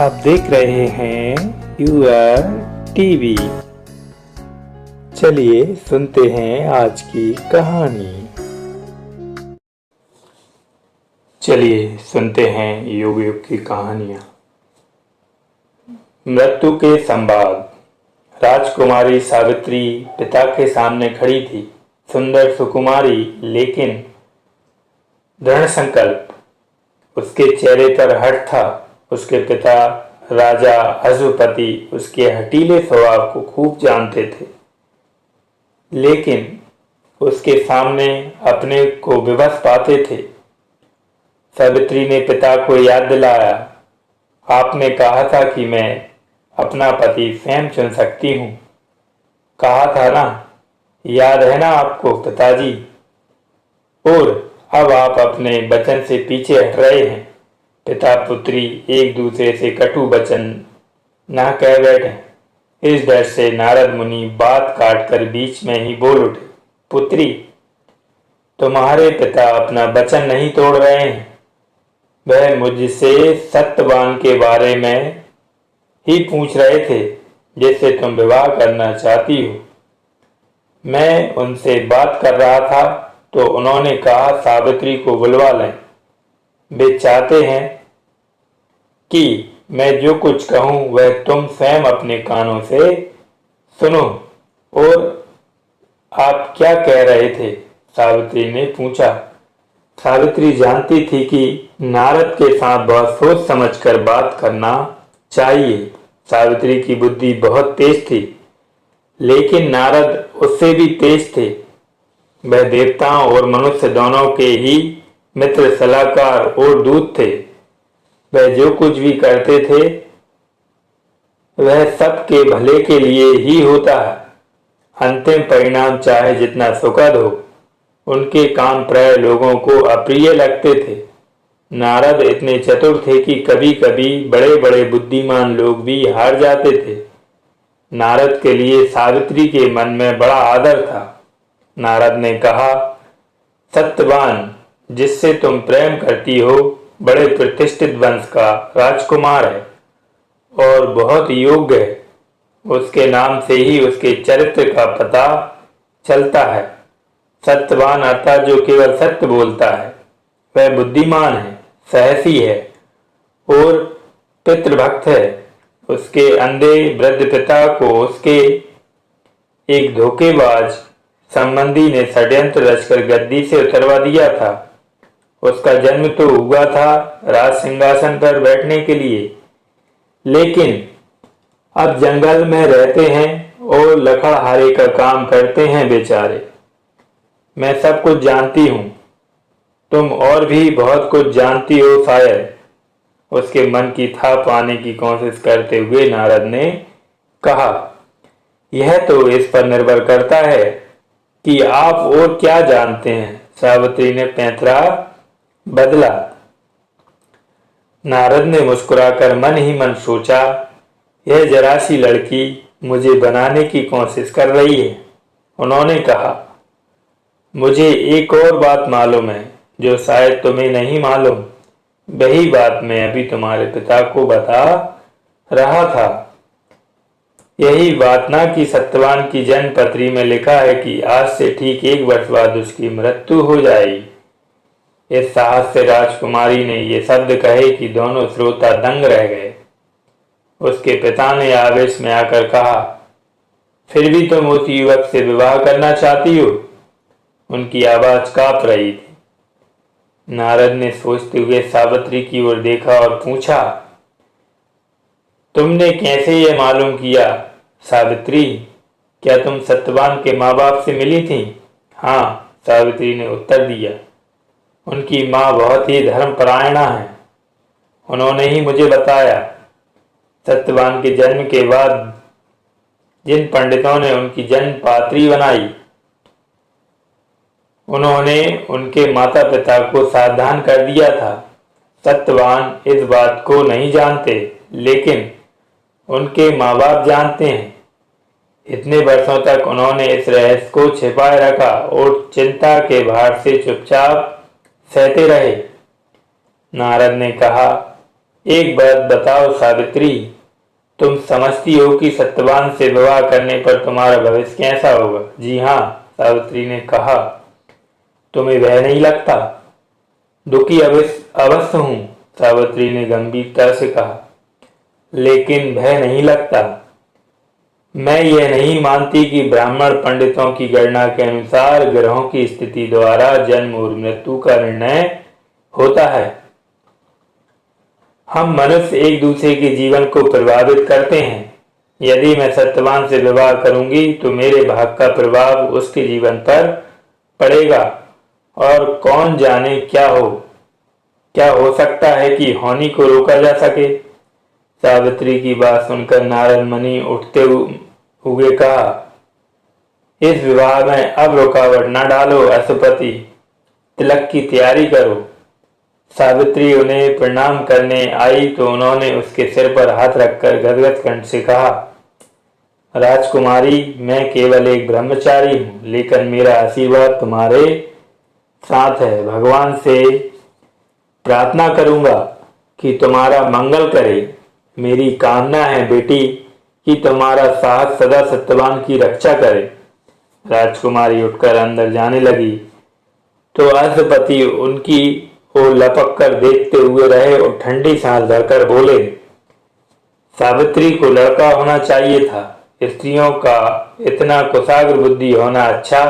आप देख रहे हैं यूआर टीवी। चलिए सुनते हैं आज की कहानी। चलिए सुनते हैं युग युग की कहानियां। मृत्यु के संवाद। राजकुमारी सावित्री पिता के सामने खड़ी थी, सुंदर सुकुमारी लेकिन दृढ़ संकल्प। उसके चेहरे पर हठ था। उसके पिता राजा अश्वपति उसके हठीले स्वभाव को खूब जानते थे, लेकिन उसके सामने अपने को विवश पाते थे। सावित्री ने पिता को याद दिलाया, आपने कहा था कि मैं अपना पति स्वयं चुन सकती हूँ। कहा था ना, याद है ना आपको पिताजी? और अब आप अपने वचन से पीछे हट रहे हैं। पिता पुत्री एक दूसरे से कटु वचन न कह बैठे। इस डर से नारद मुनि बात काटकर बीच में ही बोल उठे, पुत्री, तुम्हारे पिता अपना वचन नहीं तोड़ रहे हैं। वह मुझसे सत्यवान के बारे में ही पूछ रहे थे, जिससे तुम विवाह करना चाहती हो। मैं उनसे बात कर रहा था तो उन्होंने कहा सावित्री को बुलवा लें। वे चाहते हैं कि मैं जो कुछ कहूं वह तुम स्वयं अपने कानों से सुनो। और आप क्या कह रहे थे? सावित्री ने पूछा। सावित्री जानती थी कि नारद के साथ बहुत सोच समझकर बात करना चाहिए। सावित्री की बुद्धि बहुत तेज थी, लेकिन नारद उससे भी तेज थे। वह देवताओं और मनुष्य दोनों के ही मित्र, सलाहकार और दूत थे। वह जो कुछ भी करते थे वह सबके भले के लिए ही होता है। अंतिम परिणाम चाहे जितना सुखद हो, उनके काम प्राय लोगों को अप्रिय लगते थे। नारद इतने चतुर थे कि कभी कभी बड़े बड़े बुद्धिमान लोग भी हार जाते थे। नारद के लिए सावित्री के मन में बड़ा आदर था। नारद ने कहा, सत्यवान जिससे तुम प्रेम करती हो बड़े प्रतिष्ठित वंश का राजकुमार है और बहुत योग्य है। उसके नाम से ही उसके चरित्र का पता चलता है। सत्यवान अर्थात जो केवल सत्य बोलता है। वह बुद्धिमान है, साहसी है और पितृभक्त है। उसके अंधे वृद्ध पिता को उसके एक धोखेबाज संबंधी ने षड्यंत्र रचकर गद्दी से उतरवा दिया था। उसका जन्म तो हुआ था राज सिंहासन पर बैठने के लिए, लेकिन अब जंगल में रहते हैं और लकड़हारे का काम करते हैं बेचारे। मैं सब कुछ जानती हूँ, तुम और भी बहुत कुछ जानती हो शायद। उसके मन की था पाने की कोशिश करते हुए नारद ने कहा, यह तो इस पर निर्भर करता है कि आप और क्या जानते हैं। सावित्री ने पैंतरा बदला। नारद ने मुस्कुराकर मन ही मन सोचा, यह जरा सी लड़की मुझे बनाने की कोशिश कर रही है। उन्होंने कहा, मुझे एक और बात मालूम है जो शायद तुम्हें नहीं मालूम। वही बात मैं अभी तुम्हारे पिता को बता रहा था। यही बात ना कि सत्यवान की जन्म पत्री में लिखा है कि आज से ठीक 1 वर्ष बाद उसकी मृत्यु हो जाएगी। इस साहस से राजकुमारी ने ये शब्द कहे कि दोनों श्रोता दंग रह गए। उसके पिता ने आवेश में आकर कहा, फिर भी तुम उस युवक से विवाह करना चाहती हो? उनकी आवाज कांप रही थी। नारद ने सोचते हुए सावित्री की ओर देखा और पूछा, तुमने कैसे ये मालूम किया सावित्री? क्या तुम सत्यवान के माँ बाप से मिली थी? हाँ, सावित्री ने उत्तर दिया। उनकी माँ बहुत ही धर्मपरायणा है। उन्होंने ही मुझे बताया। सत्यवान के जन्म के बाद जिन पंडितों ने उनकी जन्म पात्री बनाई, उन्होंने उनके माता पिता को सावधान कर दिया था। सत्यवान इस बात को नहीं जानते, लेकिन उनके माँ बाप जानते हैं। इतने वर्षों तक उन्होंने इस रहस्य को छिपाए रखा और चिंता के भार से चुपचाप सहते रहे। नारद ने कहा, एक बात बताओ सावित्री, तुम समझती हो कि सत्यवान से विवाह करने पर तुम्हारा भविष्य कैसा होगा? जी हाँ, सावित्री ने कहा। तुम्हें भय नहीं लगता? दुखी अवश्य हूं, सावित्री ने गंभीरता से कहा, लेकिन भय नहीं लगता। मैं यह नहीं मानती कि ब्राह्मण पंडितों की गणना के अनुसार ग्रहों की स्थिति द्वारा जन्म और मृत्यु का निर्णय होता है। हम मनुष्य एक दूसरे के जीवन को प्रभावित करते हैं। यदि मैं सत्यवान से विवाह करूंगी तो मेरे भाग्य का प्रभाव उसके जीवन पर पड़ेगा, और कौन जाने क्या हो सकता है कि होनी को रोका जा सके। सावित्री की बात सुनकर नारद मुनि उठते हुए कहा, इस विवाह में अब रुकावट न डालो अश्वपति, तिलक की तैयारी करो। सावित्री उन्हें प्रणाम करने आई तो उन्होंने उसके सिर पर हाथ रखकर गदगद कंठ से कहा, राजकुमारी, मैं केवल एक ब्रह्मचारी हूँ, लेकिन मेरा आशीर्वाद तुम्हारे साथ है। भगवान से प्रार्थना करूंगा कि तुम्हारा मंगल करे। मेरी कामना है बेटी कि तुम्हारा साहस सदा सत्यवान की रक्षा करे। राजकुमारी उठकर अंदर जाने लगी तो अश्वपति उनकी ओर लपक कर देखते हुए रहे और ठंडी सांस भरकर बोले, सावित्री को लड़का होना चाहिए था। स्त्रियों का इतना कुशाग्र बुद्धि होना अच्छा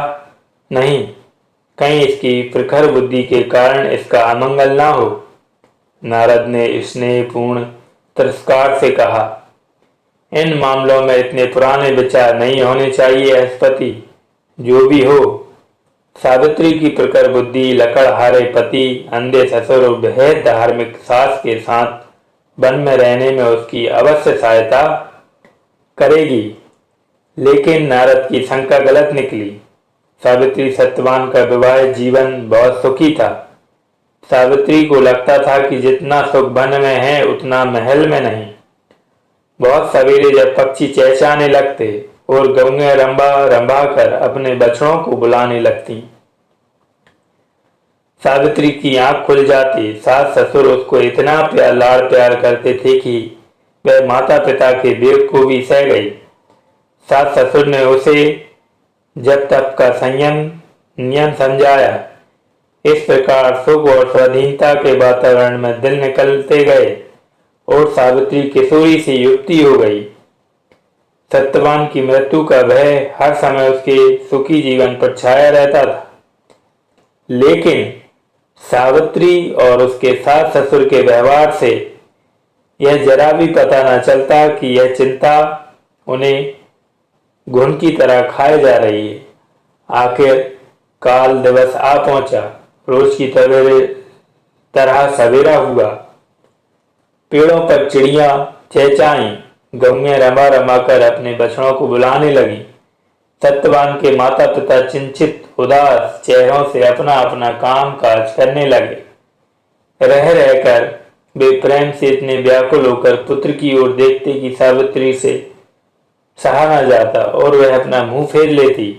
नहीं, कहीं इसकी प्रखर बुद्धि के कारण इसका अमंगल ना हो। नारद ने स्नेहपूर्ण तिरस्कार से कहा, इन मामलों में इतने पुराने विचार नहीं होने चाहिए अश्वपति। जो भी हो, सावित्री की प्रखर बुद्धि लकड़हारे पति, अंधे ससुर और बेहद धार्मिक सास के साथ वन में रहने में उसकी अवश्य सहायता करेगी। लेकिन नारद की शंका गलत निकली। सावित्री सत्यवान का विवाह जीवन बहुत सुखी था। सावित्री को लगता था कि जितना सुख वन में है उतना महल में नहीं। बहुत सवेरे जब पक्षी चहचहाने लगते और गौएं रंभा रंभा कर अपने बछड़ों को बुलाने लगती, सावित्री की आंख खुल जाती। सास ससुर उसको इतना लाड़ प्यार करते थे कि वह माता पिता के वेग को भी सह गई। सास ससुर ने उसे जब तप का नियम समझाया। इस प्रकार सुख और स्वाधीनता के वातावरण में दिन निकलते गए और सावित्री किशोरी से युक्ति हो गई। सत्यवान की मृत्यु का भय हर समय उसके सुखी जीवन पर छाया रहता था, लेकिन सावित्री और उसके सास ससुर के व्यवहार से यह जरा भी पता न चलता कि यह चिंता उन्हें घुन की तरह खाए जा रही है। आखिर काल दिवस आ पहुंचा। रोज की तरह सवेरा हुआ। पेड़ों पर चिड़िया चहचहाई, गौएं रमा रमा कर अपने बछड़ों को बुलाने लगी। सत्यवान के माता पिता चिंतित उदास चेहरों से अपना अपना काम काज करने लगे। रह रहकर वे प्रेम से इतने व्याकुल होकर पुत्र की ओर देखते कि सावित्री से सहा न जाता और वह अपना मुंह फेर लेती।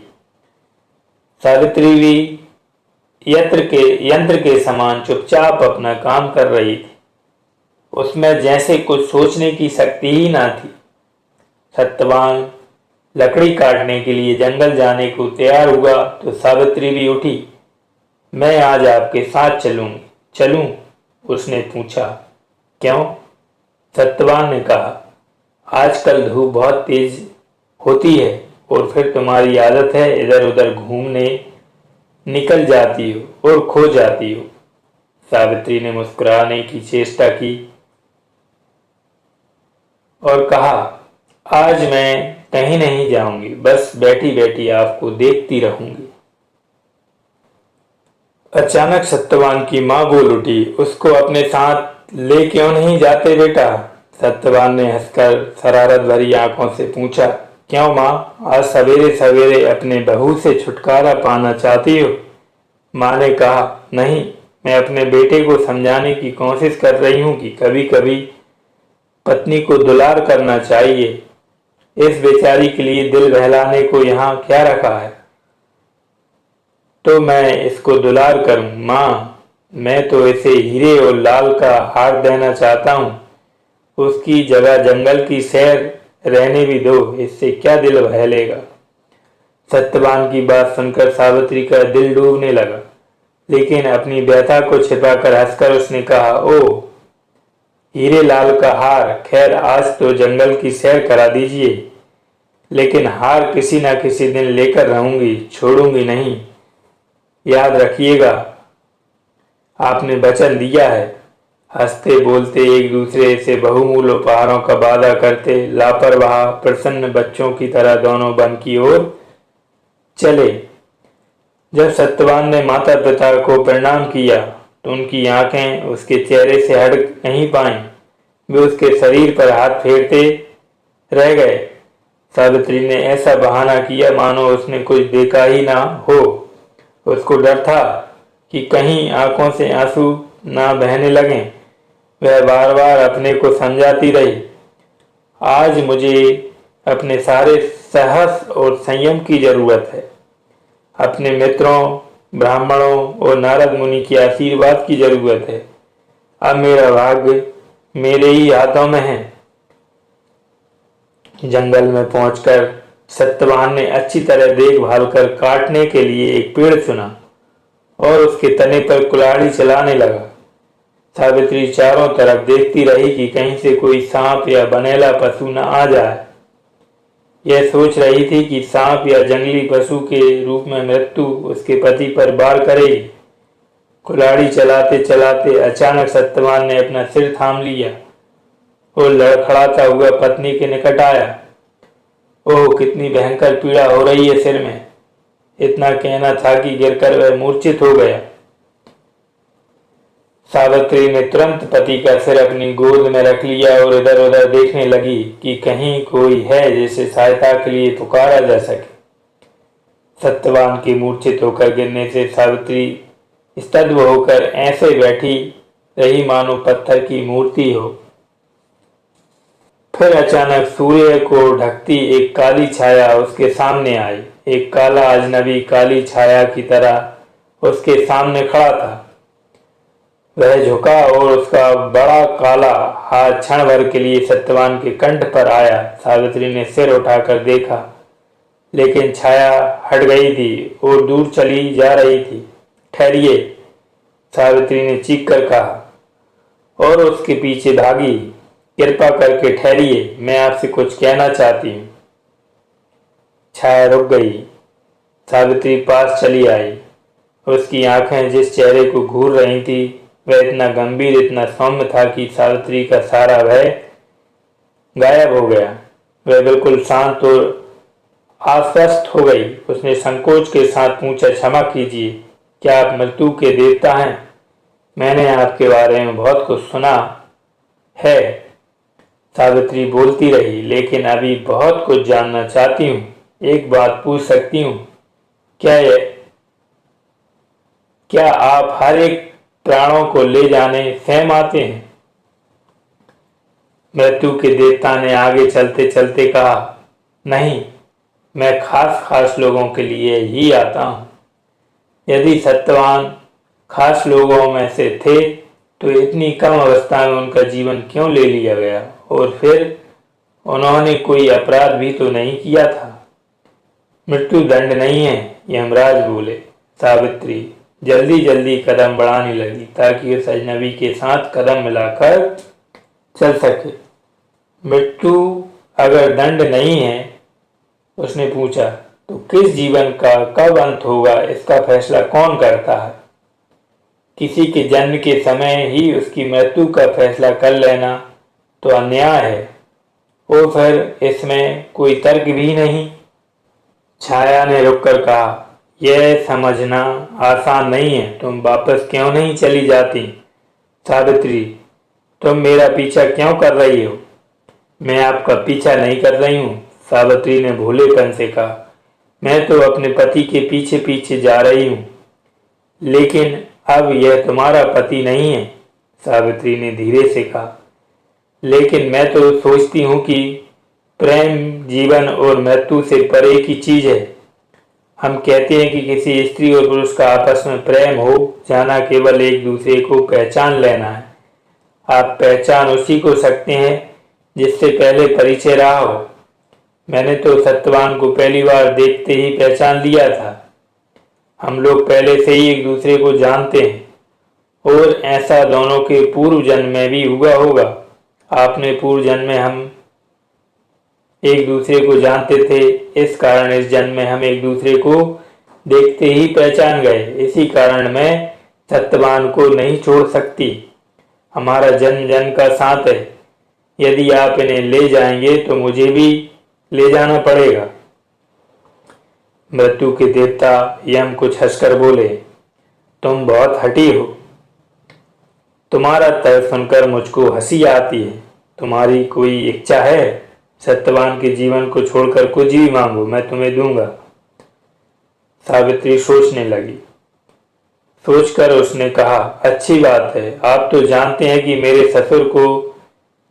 सावित्री भी यंत्र के समान चुपचाप अपना काम कर रही थी। उसमें जैसे कुछ सोचने की शक्ति ही ना थी। सत्यवान लकड़ी काटने के लिए जंगल जाने को तैयार हुआ तो सावित्री भी उठी। मैं आज आपके साथ चलूं? उसने पूछा। क्यों? सत्यवान ने कहा, आजकल धूप बहुत तेज होती है और फिर तुम्हारी आदत है इधर उधर घूमने निकल जाती हो और खो जाती हो। सावित्री ने मुस्कुराने की चेष्टा की और कहा, आज मैं कहीं नहीं जाऊंगी, बस बैठी बैठी आपको देखती रहूंगी। अचानक सत्यवान की मां बोल उठी, उसको अपने साथ ले क्यों नहीं जाते बेटा? सत्यवान ने हंसकर शरारत भरी आंखों से पूछा। क्यों मां, आज सवेरे सवेरे अपने बहू से छुटकारा पाना चाहती हो? मां ने कहा, नहीं, मैं अपने बेटे को समझाने की कोशिश कर रही हूं कि कभी कभी पत्नी को दुलार करना चाहिए। इस बेचारी के लिए दिल बहलाने को यहाँ क्या रखा है, तो मैं इसको दुलार करूं। माँ, मैं तो इसे हीरे और लाल का हार देना चाहता हूँ। उसकी जगह जंगल की सैर रहने भी दो, इससे क्या दिल बहलेगा। सत्यवान की बात सुनकर सावित्री का दिल डूबने लगा, लेकिन अपनी व्यथा को छिपाकर हंसकर उसने कहा, ओ हीरे लाल का हार, खैर आज तो जंगल की सैर करा दीजिए, लेकिन हार किसी न किसी दिन लेकर रहूंगी, छोड़ूंगी नहीं। याद रखिएगा, आपने वचन दिया है। हंसते बोलते एक दूसरे से बहुमूल्य उपहारों का वादा करते लापरवाह प्रसन्न बच्चों की तरह दोनों वन की ओर चले। जब सत्यवान ने माता पिता को प्रणाम किया तो उनकी आंखें उसके चेहरे से हट नहीं पाईं। वे उसके शरीर पर हाथ फेरते रह गए। सावित्री ने ऐसा बहाना किया मानो उसने कुछ देखा ही ना हो। उसको डर था कि कहीं आंखों से आंसू ना बहने लगें। वह बार बार अपने को समझाती रही, आज मुझे अपने सारे साहस और संयम की जरूरत है। अपने मित्रों, ब्राह्मणों और नारद मुनि के आशीर्वाद की जरूरत है। अब मेरा भाग्य मेरे ही हाथों में है। जंगल में पहुंचकर सत्यवान ने अच्छी तरह देखभाल कर काटने के लिए एक पेड़ चुना और उसके तने पर कुल्हाड़ी चलाने लगा। सावित्री चारों तरफ देखती रही कि कहीं से कोई सांप या बनेला पशु न आ जाए। यह सोच रही थी कि सांप या जंगली पशु के रूप में मृत्यु उसके पति पर वार करेगी। कुल्हाड़ी चलाते चलाते अचानक सत्यवान ने अपना सिर थाम लिया और लड़खड़ाता हुआ पत्नी के निकट आया। ओह, कितनी भयंकर पीड़ा हो रही है सिर में। इतना कहना था कि गिरकर वह मूर्छित हो गया। सावित्री ने तुरंत पति का सिर अपनी गोद में रख लिया और इधर उधर देखने लगी कि कहीं कोई है जिसे सहायता के लिए पुकारा जा सके। सत्यवान के मूर्छित होकर गिरने से सावित्री स्तब्ध होकर ऐसे बैठी रही मानो पत्थर की मूर्ति हो। फिर अचानक सूर्य को ढकती एक काली छाया उसके सामने आई। एक काला अजनबी काली छाया की तरह उसके सामने खड़ा था। वह झुका और उसका बड़ा काला हाथ क्षण भर के लिए सत्यवान के कंठ पर आया। सावित्री ने सिर उठाकर देखा, लेकिन छाया हट गई थी और दूर चली जा रही थी। ठहरिए, सावित्री ने चीख कर कहा और उसके पीछे भागी। कृपा करके ठहरिए, मैं आपसे कुछ कहना चाहती हूँ। छाया रुक गई। सावित्री पास चली आई। उसकी आंखें जिस चेहरे को घूर रही थी वह इतना गंभीर, इतना सौम्य था कि सावित्री का सारा भय गायब हो गया। वह बिल्कुल शांत और आश्वस्त हो गई। उसने संकोच के साथ पूछा, क्षमा कीजिए, क्या आप मृत्यु के देवता हैं? मैंने आपके बारे में बहुत कुछ सुना है। सावित्री बोलती रही, लेकिन अभी बहुत कुछ जानना चाहती हूँ। एक बात पूछ सकती हूँ? क्या आप हर एक प्राणों को ले जाने स्वयं आते हैं? मृत्यु के देवता ने आगे चलते चलते कहा, नहीं, मैं खास लोगों के लिए ही आता हूँ। यदि सत्यवान खास लोगों में से थे तो इतनी कम अवस्था में उनका जीवन क्यों ले लिया गया? और फिर उन्होंने कोई अपराध भी तो नहीं किया था। मृत्यु दंड नहीं है, यमराज बोले। सावित्री जल्दी जल्दी कदम बढ़ाने लगी ताकि उस अजनबी के साथ कदम मिलाकर चल सके। मृत्यु अगर दंड नहीं है, उसने पूछा, तो किस जीवन का कब अंत होगा इसका फैसला कौन करता है? किसी के जन्म के समय ही उसकी मृत्यु का फैसला कर लेना तो अन्याय है। और फिर इसमें कोई तर्क भी नहीं। छाया ने रुककर कहा, यह समझना आसान नहीं है। तुम वापस क्यों नहीं चली जाती? सावित्री, तुम मेरा पीछा क्यों कर रही हो? मैं आपका पीछा नहीं कर रही हूँ, सावित्री ने भोलेपन से कहा। मैं तो अपने पति के पीछे पीछे जा रही हूँ। लेकिन अब यह तुम्हारा पति नहीं है, सावित्री ने धीरे से कहा। लेकिन मैं तो सोचती हूँ कि प्रेम जीवन और मृत्यु से परे की चीज है। हम कहते हैं कि किसी स्त्री और पुरुष का आपस में प्रेम हो जाना केवल एक दूसरे को पहचान लेना है। आप पहचान उसी को सकते हैं जिससे पहले परिचय रहा हो। मैंने तो सत्यवान को पहली बार देखते ही पहचान लिया था। हम लोग पहले से ही एक दूसरे को जानते हैं और ऐसा दोनों के पूर्व जन्म में भी हुआ होगा। आपने पूर्व जन्म में हम एक दूसरे को जानते थे, इस कारण इस जन्म में हम एक दूसरे को देखते ही पहचान गए। इसी कारण मैं सत्यवान को नहीं छोड़ सकती। हमारा जन्म जन्म का साथ है। यदि आप इन्हें ले जाएंगे तो मुझे भी ले जाना पड़ेगा। मृत्यु के देवता यम कुछ हंसकर बोले, तुम बहुत हठी हो। तुम्हारा तर्क सुनकर मुझको हंसी आती है। तुम्हारी कोई इच्छा है? सत्यवान के जीवन को छोड़कर कुछ भी मांगो, मैं तुम्हें दूंगा। सावित्री सोचने लगी। सोचकर उसने कहा, अच्छी बात है। आप तो जानते हैं कि मेरे ससुर को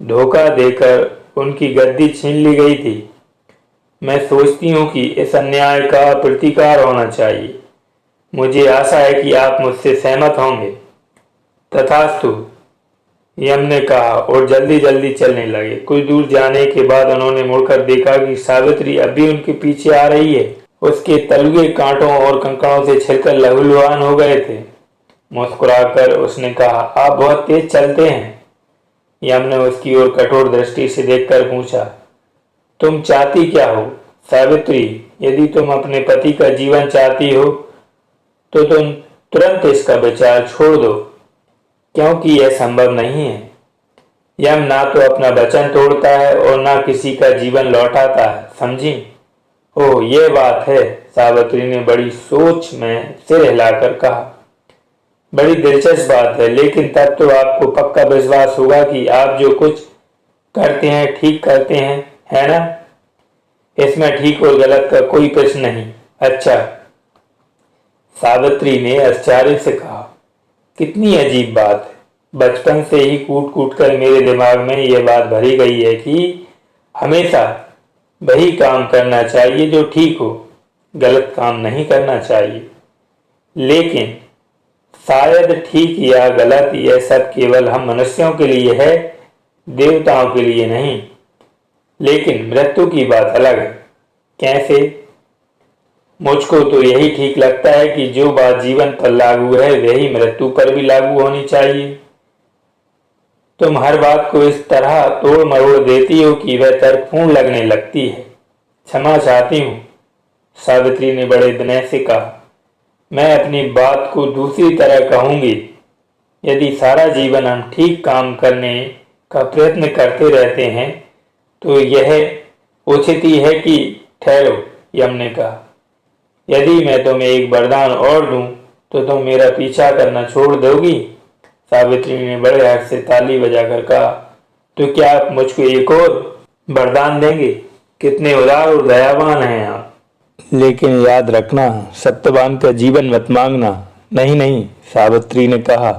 धोखा देकर उनकी गद्दी छीन ली गई थी। मैं सोचती हूँ कि इस अन्याय का प्रतिकार होना चाहिए। मुझे आशा है कि आप मुझसे सहमत होंगे। तथास्तु, यम ने कहा और जल्दी जल्दी चलने लगे। कुछ दूर जाने के बाद उन्होंने मुड़कर देखा कि सावित्री अभी उनके पीछे आ रही है। उसके तलुए कांटों और कंकड़ों से छिलकर लहूलुहान हो गए थे। मुस्कुराकर उसने कहा, आप बहुत तेज चलते हैं। यम ने उसकी ओर कठोर दृष्टि से देखकर पूछा, तुम चाहती क्या हो? सावित्री, यदि तुम अपने पति का जीवन चाहती हो तो तुम तुरंत इसका विचार छोड़ दो, क्योंकि यह संभव नहीं है। यम ना तो अपना वचन तोड़ता है और ना किसी का जीवन लौटाता है, समझी? ओह, ये बात है। सावित्री ने बड़ी सोच में सिर हिलाकर कहा, बड़ी दिलचस्प बात है, लेकिन तब तो आपको पक्का विश्वास होगा कि आप जो कुछ करते हैं ठीक करते हैं, है ना? इसमें ठीक और गलत का कोई प्रश्न नहीं। अच्छा, सावित्री ने आश्चर्य से कहा, कितनी अजीब बात है। बचपन से ही कूट कूट कर मेरे दिमाग में यह बात भरी गई है कि हमेशा वही काम करना चाहिए जो ठीक हो, गलत काम नहीं करना चाहिए। लेकिन शायद ठीक या गलत यह सब केवल हम मनुष्यों के लिए है, देवताओं के लिए नहीं। लेकिन मृत्यु की बात अलग है। कैसे? मुझको तो यही ठीक लगता है कि जो बात जीवन पर लागू है वही मृत्यु पर भी लागू होनी चाहिए। तुम हर बात को इस तरह तोड़ मरोड़ देती हो कि वह तर्कपूर्ण लगने लगती है। क्षमा चाहती हूँ, सावित्री ने बड़े विनय से कहा। मैं अपनी बात को दूसरी तरह कहूंगी। यदि सारा जीवन हम ठीक काम करने का प्रयत्न करते रहते हैं तो यह उचित ही है कि ठहरो, यम ने कहा। यदि मैं तुम्हें एक वरदान और दूं तो तुम मेरा पीछा करना छोड़ दोगी? सावित्री ने बड़े हर्ष से ताली बजाकर कहा, तो क्या आप मुझको एक और वरदान देंगे? कितने उदार और दयावान हैं आप। लेकिन याद रखना, सत्यवान का जीवन मत मांगना। नहीं नहीं, सावित्री ने कहा,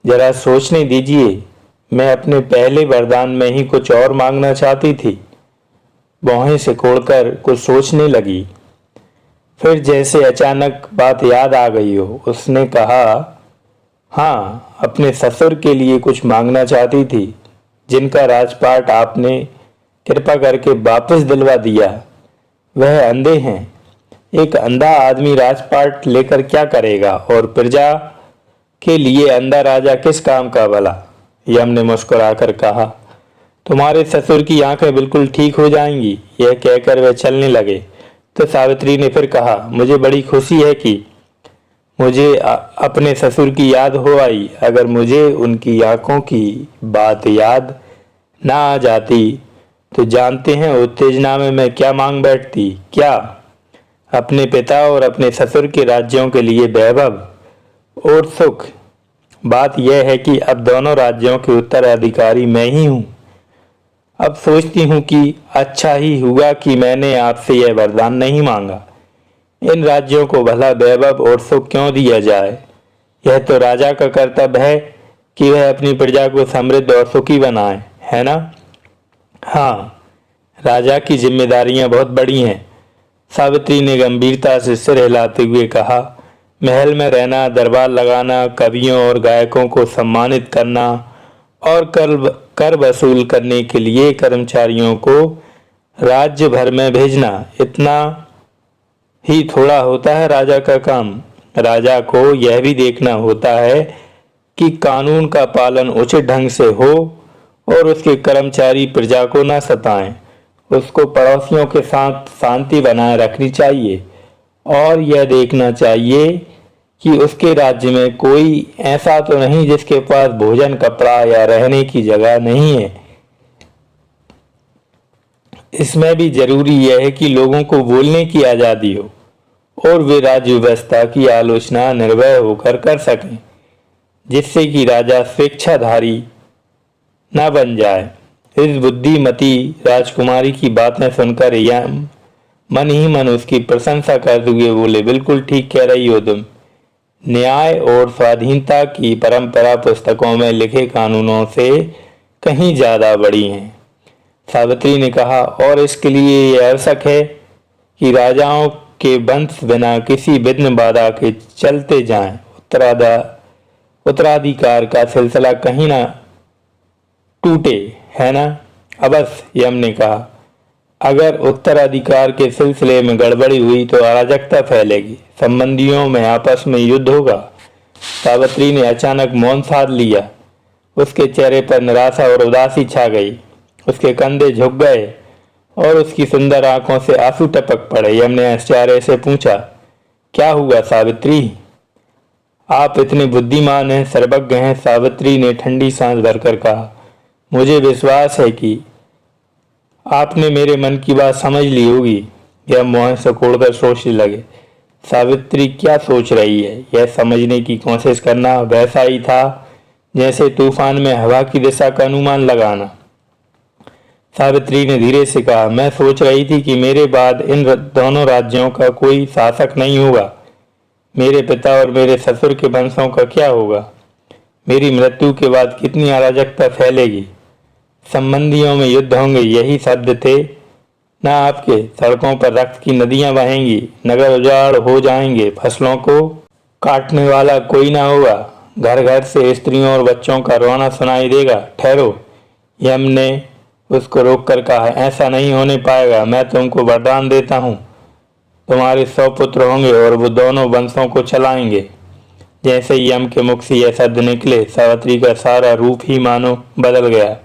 जरा सोचने दीजिए। मैं अपने पहले वरदान में ही कुछ और मांगना चाहती थी। भौहें सिकोड़कर कुछ सोचने लगी। फिर जैसे अचानक बात याद आ गई हो, उसने कहा, हाँ, अपने ससुर के लिए कुछ मांगना चाहती थी, जिनका राजपाट आपने कृपा करके वापस दिलवा दिया। वह अंधे हैं। एक अंधा आदमी राजपाट लेकर क्या करेगा, और प्रजा के लिए अंधा राजा किस काम का भला? यम ने मुस्कुराकर कहा, तुम्हारे ससुर की आंखें बिल्कुल ठीक हो जाएंगी। यह कहकर वे चलने लगे तो सावित्री ने फिर कहा, मुझे बड़ी खुशी है कि मुझे अपने ससुर की याद हो आई। अगर मुझे उनकी आंखों की बात याद ना आ जाती तो जानते हैं उत्तेजना में मैं क्या मांग बैठती? क्या? अपने पिता और अपने ससुर के राज्यों के लिए वैभव और सुख। बात यह है कि अब दोनों राज्यों के उत्तराधिकारी मैं ही हूँ। अब सोचती हूँ कि अच्छा ही हुआ कि मैंने आपसे यह वरदान नहीं मांगा। इन राज्यों को भला वैभव और सुख क्यों दिया जाए? यह तो राजा का कर्तव्य है कि वह अपनी प्रजा को समृद्ध और सुखी बनाए, है ना? हाँ, राजा की जिम्मेदारियां बहुत बड़ी हैं। सावित्री ने गंभीरता से सिर हिलाते हुए कहा, महल में रहना, दरबार लगाना, कवियों और गायकों को सम्मानित करना और कर वसूल करने के लिए कर्मचारियों को राज्य भर में भेजना इतना ही थोड़ा होता है राजा का काम। राजा को यह भी देखना होता है कि कानून का पालन उचित ढंग से हो और उसके कर्मचारी प्रजा को न सताएं। उसको पड़ोसियों के साथ शांति बनाए रखनी चाहिए और यह देखना चाहिए कि उसके राज्य में कोई ऐसा तो नहीं जिसके पास भोजन, कपड़ा या रहने की जगह नहीं है। इसमें भी जरूरी यह है कि लोगों को बोलने की आज़ादी हो और वे राज्य व्यवस्था की आलोचना निर्भय होकर कर सकें, जिससे कि राजा स्वेच्छाधारी न बन जाए। इस बुद्धिमती राजकुमारी की बातें सुनकर यम मन ही मन उसकी प्रशंसा करते हुए बोले, बिल्कुल ठीक कह रही हो तुम। न्याय और स्वाधीनता की परंपरा पुस्तकों में लिखे कानूनों से कहीं ज्यादा बड़ी है। सावित्री ने कहा, और इसके लिए यह आवश्यक है कि राजाओं के वंश बिना किसी विघ्न बाधा के चलते जाएं। उत्तराधिकार का सिलसिला कहीं ना टूटे, है ना? अवश्य, यम ने कहा। अगर उत्तराधिकार के सिलसिले में गड़बड़ी हुई तो अराजकता फैलेगी, संबंधियों में आपस में युद्ध होगा। सावित्री ने अचानक मौन साध लिया। उसके चेहरे पर निराशा और उदासी छा गई। उसके कंधे झुक गए और उसकी सुंदर आंखों से आंसू टपक पड़े। यम ने आश्चर्य से पूछा, क्या हुआ सावित्री? आप इतने बुद्धिमान हैं, सर्वज्ञ हैं। सावित्री ने ठंडी सांस भरकर कहा, मुझे विश्वास है कि आपने मेरे मन की बात समझ ली होगी। यह मोहन से कोड़कर सोचने लगे, सावित्री क्या सोच रही है? यह समझने की कोशिश करना वैसा ही था जैसे तूफान में हवा की दिशा का अनुमान लगाना। सावित्री ने धीरे से कहा, मैं सोच रही थी कि मेरे बाद इन दोनों राज्यों का कोई शासक नहीं होगा। मेरे पिता और मेरे ससुर के वंशों का क्या होगा? मेरी मृत्यु के बाद कितनी अराजकता फैलेगी। संबंधियों में युद्ध होंगे, यही शब्द थे ना आपके? सड़कों पर रक्त की नदियां बहेंगी, नगर उजाड़ हो जाएंगे, फसलों को काटने वाला कोई ना होगा, घर घर से स्त्रियों और बच्चों का रोना सुनाई देगा। ठहरो, यम ने उसको रोककर कहा, ऐसा नहीं होने पाएगा। मैं तुमको वरदान देता हूँ, तुम्हारे 100 पुत्र होंगे और वो दोनों वंशों को चलाएंगे। जैसे ही यम के मुख से यह शब्द निकले, सावित्री का सारा रूप ही मानो बदल गया।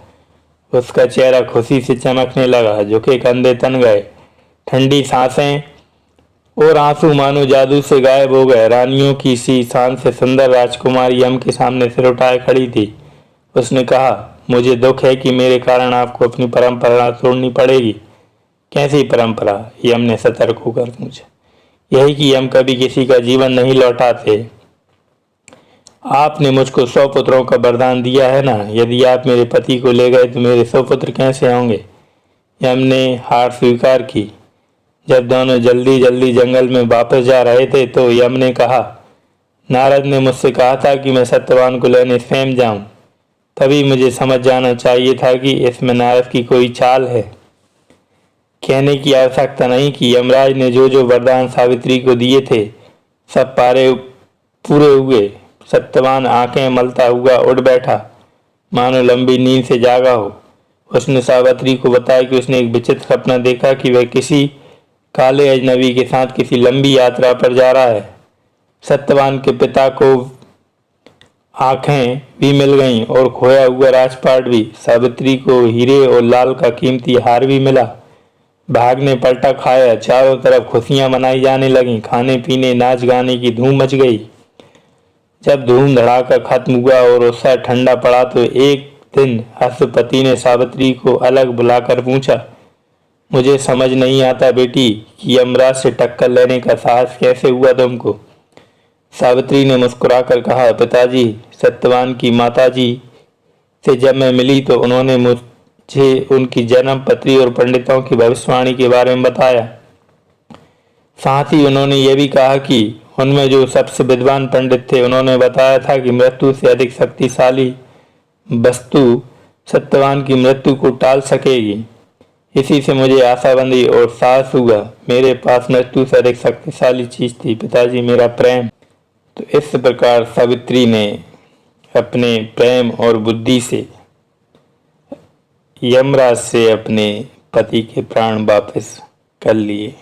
उसका चेहरा खुशी से चमकने लगा, झुके कंधे तन गए, ठंडी सांसें और आंसू मानो जादू से गायब हो गए। रानियों की सी शान से सुंदर राजकुमारी यम के सामने सिर उठाए खड़ी थी। उसने कहा, मुझे दुख है कि मेरे कारण आपको अपनी परंपरा छोड़नी पड़ेगी। कैसी परंपरा? यम ने सतर्क होकर पूछा। यही कि यम कभी किसी का जीवन नहीं लौटाते। आपने मुझको 100 पुत्रों का वरदान दिया है ना। यदि आप मेरे पति को ले गए तो मेरे 100 पुत्र कैसे होंगे? यम ने हार स्वीकार की। जब दोनों जल्दी जल्दी जंगल में वापस जा रहे थे तो यम ने कहा, नारद ने मुझसे कहा था कि मैं सत्यवान को लेने स्वयं जाऊं। तभी मुझे समझ जाना चाहिए था कि इसमें नारद की कोई चाल है। कहने की आवश्यकता नहीं कि यमराज ने जो जो वरदान सावित्री को दिए थे सब पूरे हुए। सत्यवान आंखें मलता हुआ उठ बैठा, मानो लंबी नींद से जागा हो। उसने सावित्री को बताया कि उसने एक विचित्र सपना देखा कि वह किसी काले अजनबी के साथ किसी लंबी यात्रा पर जा रहा है। सत्यवान के पिता को आंखें भी मिल गईं और खोया हुआ राजपाट भी। सावित्री को हीरे और लाल का कीमती हार भी मिला। भाग ने पलटा खाया, चारों तरफ खुशियां मनाई जाने लगीं। खाने पीने, नाच गाने की धूम मच गई। जब धूम धड़ाका खत्म हुआ और उत्साह ठंडा पड़ा तो एक दिन अश्वपति ने सावित्री को अलग बुलाकर पूछा, मुझे समझ नहीं आता बेटी कि यमराज से टक्कर लेने का साहस कैसे हुआ तुमको? सावित्री ने मुस्कुराकर कहा, पिताजी, सत्यवान की माताजी से जब मैं मिली तो उन्होंने मुझे उनकी जन्म पत्री और पंडितों की भविष्यवाणी के बारे में बताया। साथ ही उन्होंने ये भी कहा कि उनमें जो सबसे विद्वान पंडित थे उन्होंने बताया था कि मृत्यु से अधिक शक्तिशाली वस्तु सत्यवान की मृत्यु को टाल सकेगी। इसी से मुझे आशा बंधी और साहस हुआ। मेरे पास मृत्यु से अधिक शक्तिशाली चीज थी, पिताजी, मेरा प्रेम। तो इस प्रकार सावित्री ने अपने प्रेम और बुद्धि से यमराज से अपने पति के प्राण वापस कर लिए।